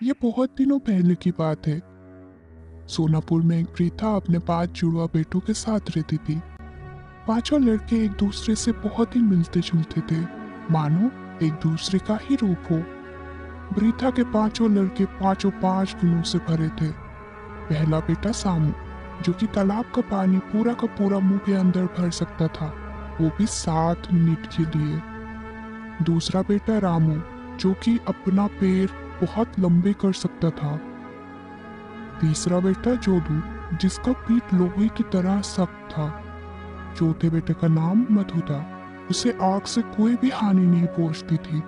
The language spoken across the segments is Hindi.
ये बहुत दिनों पहले की बात है। सोनापुर में एक वृद्धा अपने 5 जुड़वा बेटों के साथ रहती थी। पांचों लड़के एक दूसरे से बहुत ही मिलते जुलते थे, मानो एक दूसरे का ही रूप हो। वृद्धा के पांचों लड़के पांचों 5 गुणों से भरे थे। पहला बेटा सामू, जो कि तालाब का पानी पूरा का पूरा मुंह के अंदर भर सकता था, वो भी 7 मिनट के लिए। दूसरा बेटा रामू, जो कि अपना पैर बहुत लंबे कर सकता था। तीसरा बेटा जोधू, जिसका पीठ लोहे की तरह सख्त था। चौथे बेटे का नाम मधु था, उसे आग से कोई भी हानि नहीं पहुंचती थी।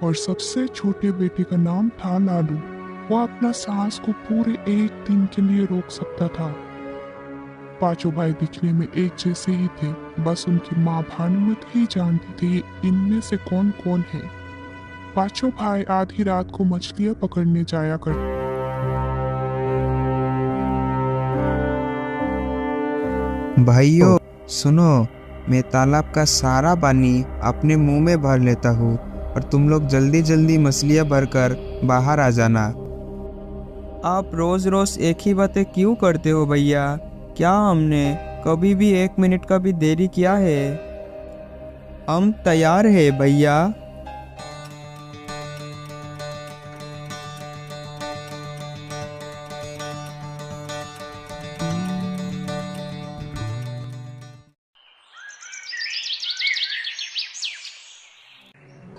और सबसे छोटे बेटे का नाम था लालू, वो अपना सांस को पूरे 1 दिन के लिए रोक सकता था। पांचों भाई दिखने में एक जैसे ही थे, बस उनकी माँ भानुमति ही जानती थी इनमें से कौन कौन है। पांचों भाई आधी रात को मछलियां पकड़ने जाया करते। भाइयों सुनो, मैं तालाब का सारा पानी अपने मुंह में भर लेता हूँ और तुम लोग जल्दी जल्दी मछलियाँ भरकर बाहर आ जाना। आप रोज रोज एक ही बातें क्यों करते हो भैया? क्या हमने कभी भी 1 मिनट का भी देरी किया है? हम तैयार है भैया।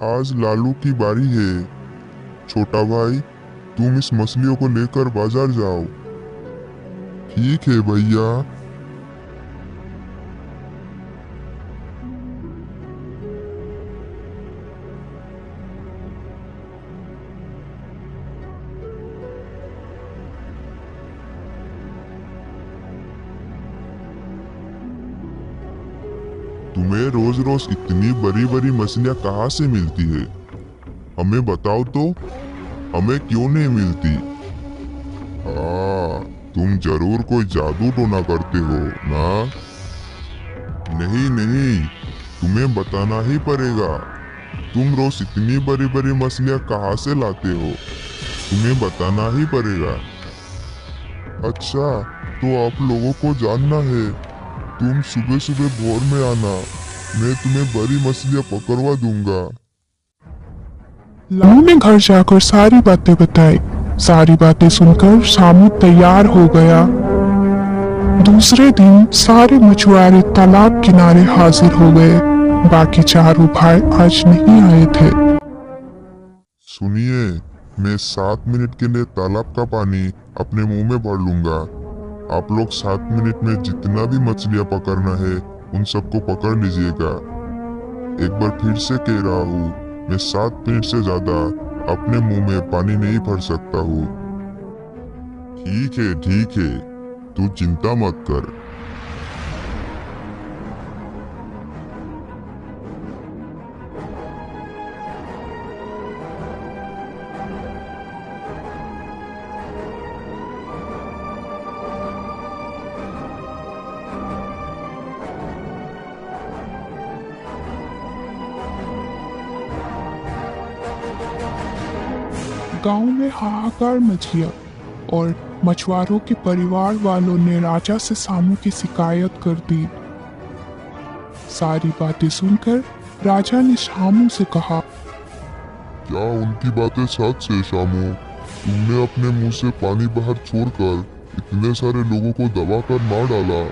आज लालू की बारी है। छोटा भाई, तुम इस मछलियों को लेकर बाजार जाओ। ठीक है भैया। तुम्हें रोज रोज इतनी बड़ी बड़ी मछलियाँ कहाँ से मिलती है? हमें बताओ तो, हमें क्यों नहीं मिलती? तुम जरूर कोई जादू टोना करते हो ना? नहीं नहीं, तुम्हें बताना ही पड़ेगा। तुम रोज इतनी बड़ी बड़ी मछलियाँ कहाँ से लाते हो? तुम्हें बताना ही पड़ेगा। अच्छा, तो आप लोगों को जानना है। तुम सुबह सुबह भोर में आना, मैं तुम्हें बड़ी मछलियाँ पकड़वा दूंगा। लालू ने घर जाकर सारी बातें बताई। सारी बातें सुनकर सामू तैयार हो गया। दूसरे दिन सारे मछुआरे तालाब किनारे हाजिर हो गए। बाकी चारों भाई आज नहीं आए थे। सुनिए, मैं 7 मिनट के लिए तालाब का पानी अपने मुंह में भर लूंगा। आप लोग 7 मिनट में जितना भी मछलियाँ पकड़ना है उन सबको पकड़ लीजिएगा। एक बार फिर से कह रहा हूँ, मैं 7 मिनट से ज्यादा अपने मुंह में पानी नहीं भर सकता हूँ। ठीक है, तू चिंता मत कर। गांव में हाहाकार मच गया और मछुआरों के परिवार वालों ने राजा से सामू की शिकायत कर दी। सारी बातें सुनकर राजा ने शामू से कहा, क्या उनकी बातें सच है शामू? तुमने अपने मुंह से पानी बाहर छोड़कर इतने सारे लोगों को दबाकर मार डाला।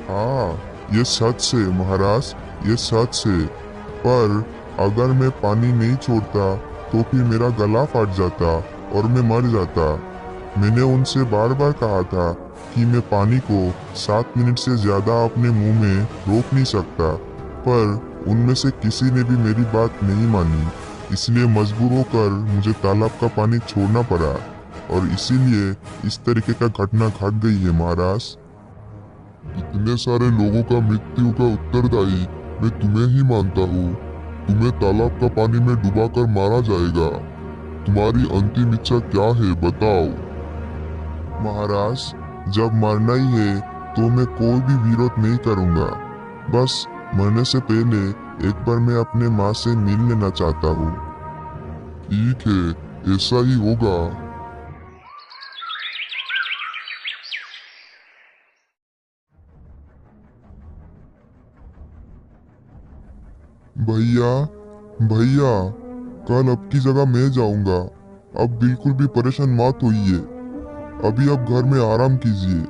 हाँ, ये सच है महाराज, ये सच है। पर अगर मैं पानी नहीं छोड़ता तो फिर मेरा गला फट जाता और मैं मर जाता। मैंने उनसे बार बार कहा था कि मैं पानी को 7 मिनट से ज्यादा अपने मुंह में रोक नहीं सकता, पर उनमें से किसी ने भी मेरी बात नहीं मानी। इसलिए मजबूर होकर मुझे तालाब का पानी छोड़ना पड़ा और इसीलिए इस तरीके का घटना घट गई है महाराज। इतने सारे लोगों का मृत्यु का उत्तरदायी मैं तुम्हें ही मानता हूँ। तुम्हें तालाब का पानी में डुबाकर मारा जाएगा। तुम्हारी अंतिम इच्छा क्या है बताओ? महाराज, जब मरना ही है तो मैं कोई भी विरोध नहीं करूँगा। बस मरने से पहले एक बार मैं अपने माँ से मिल लेना चाहता हूँ। ठीक है, ऐसा ही होगा। भैया भैया, कल अब की जगह मैं जाऊंगा। अब बिल्कुल भी परेशान मत होइए। अभी आप घर में आराम कीजिए।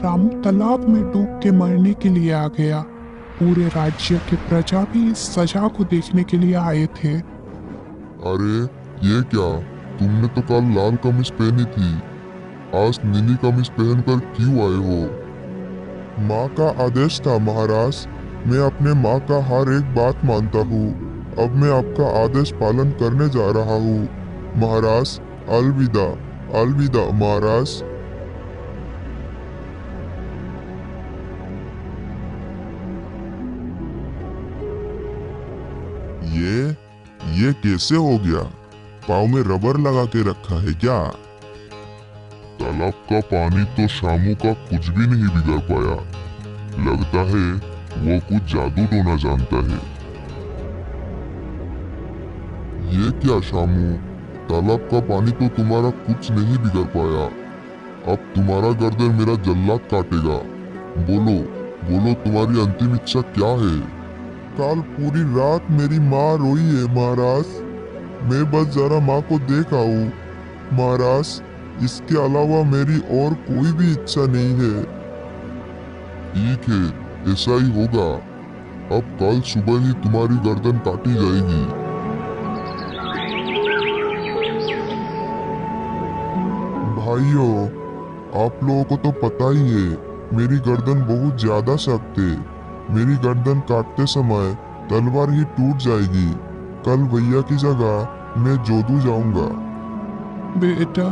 रामू तालाब में डूब के मरने के लिए आ गया। पूरे राज्य के प्रजा भी इस सजा को देखने के लिए आए थे। अरे ये क्या, तुमने तो कल लाल कमीज पहनी थी, आज नीली कमीज पहनकर क्यों आए हो? माँ का आदेश था महाराज। मैं अपने माँ का हर एक बात मानता हूँ। अब मैं आपका आदेश पालन करने जा रहा हूँ महाराज। अलविदा अलविदा महाराज। ये कैसे हो गया? पाँव में रबर लगा के रखा है क्या? तालाब का पानी तो शामू का कुछ भी नहीं बिगाड़ पाया। लगता है वो कुछ जादू टोना जानता है। ये क्या शामू, तालाब का पानी तो तुम्हारा कुछ नहीं बिगाड़ पाया। अब तुम्हारा गर्दन मेरा जल्लाद काटेगा। बोलो बोलो, तुम्हारी अंतिम इच्छा क्या है? कल पूरी रात मेरी माँ रोई है महाराज। मैं बस जरा माँ को देख आऊं महाराज। इसके अलावा मेरी और कोई भी इच्छा नहीं है। ठीक है, ऐसा ही होगा। अब कल सुबह ही तुम्हारी गर्दन काटी जाएगी। भाइयों, आप लोगों को तो पता ही है, मेरी गर्दन बहुत ज्यादा सख्त है। मेरी गर्दन काटते समय तलवार ही टूट जाएगी। कल भैया की जगह मैं जोधू जाऊंगा। बेटा,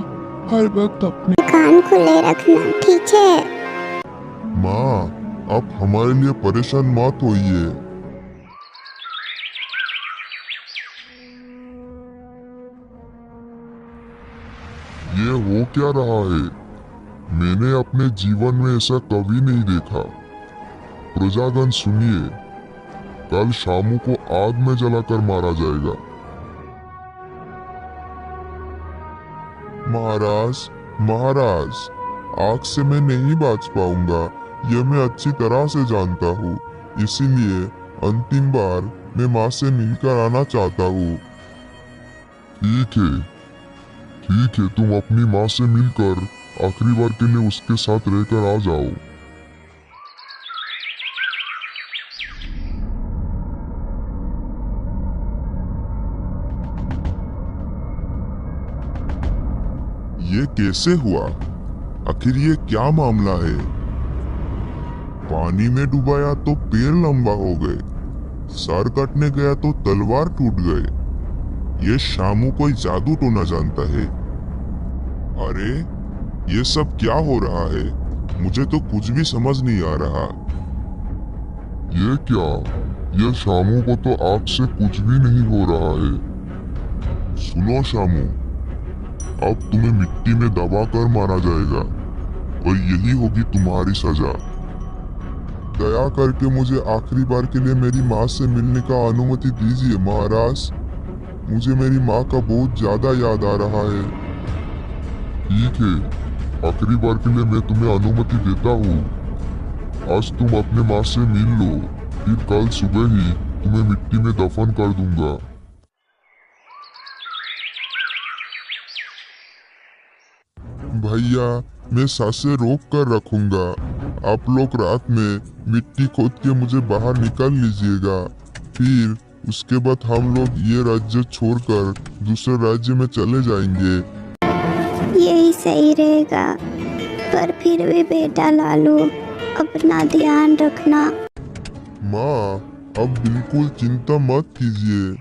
हर वक्त अपने कान खुले रखना, ठीक है? माँ, आप हमारे लिए परेशान मत होइए। ये हो क्या रहा है? मैंने अपने जीवन में ऐसा कभी नहीं देखा। प्रजागण सुनिए, कल शामू को आग में जलाकर मारा जाएगा। महाराज महाराज, आग से मैं नहीं बच पाऊंगा, यह मैं अच्छी तरह से जानता हूँ। इसीलिए अंतिम बार मैं माँ से मिलकर आना चाहता हूँ। ठीक है, तुम अपनी माँ से मिलकर आखिरी बार के लिए उसके साथ रहकर आ जाओ। ये कैसे हुआ? आखिर ये क्या मामला है? पानी में डुबाया तो पैर लंबा हो गए, सर कटने गया तो तलवार टूट गए। ये शामू कोई जादू टोना जानता है। अरे ये सब क्या हो रहा है? मुझे तो कुछ भी समझ नहीं आ रहा। ये क्या? ये शामू को तो आग से कुछ भी नहीं हो रहा है। सुनो शामू, अब तुम्हें मिट्टी में दबाकर मारा जाएगा और यही होगी तुम्हारी सजा। दया करके मुझे आखिरी बार के लिए मेरी माँ से मिलने का अनुमति दीजिए महाराज। मुझे मेरी माँ का बहुत ज्यादा याद आ रहा है। ठीक है, आखिरी बार के लिए मैं तुम्हें अनुमति देता हूँ। आज तुम अपने माँ से मिल लो, फिर कल सुबह ही तुम्हें मिट्टी में दफन कर दूंगा। भैया, मैं सांसें रोक कर रखूंगा। आप लोग रात में मिट्टी खोद के मुझे बाहर निकाल लीजिएगा। फिर उसके बाद हम लोग ये राज्य छोड़कर दूसरे राज्य में चले जाएंगे। यही सही रहेगा, पर फिर भी बेटा लालू, अपना ध्यान रखना। माँ, अब बिल्कुल चिंता मत कीजिए।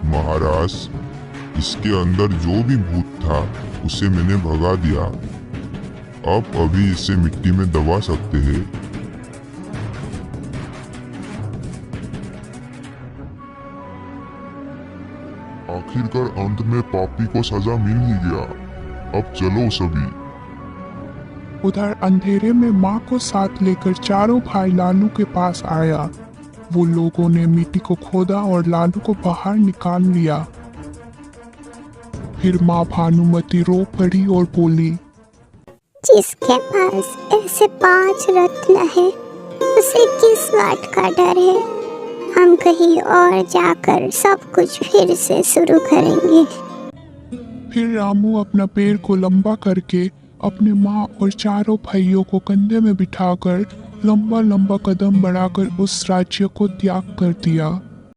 महाराज, इसके अंदर जो भी भूत था उसे मैंने भगा दिया। अब अभी इसे मिट्टी में दबा सकते हैं। आखिरकार अंत में पापी को सजा मिल ही गया। अब चलो सभी। उधर अंधेरे में माँ को साथ लेकर चारों भाई लालू के पास आया। वो लोगों ने मिट्टी को खोदा और लालू को बाहर निकाल लिया। फिर माँ भानुमती रो पड़ी और बोली, जिसके पास ऐसे 5 रत्न है उसे किस बात का डर है। हम कहीं और जाकर सब कुछ फिर से शुरू करेंगे। फिर रामू अपना पैर को लंबा करके अपने माँ और चारों भाइयों को कंधे में बिठाकर लंबा लंबा कदम बढ़ाकर उस राज्य को त्याग कर दिया।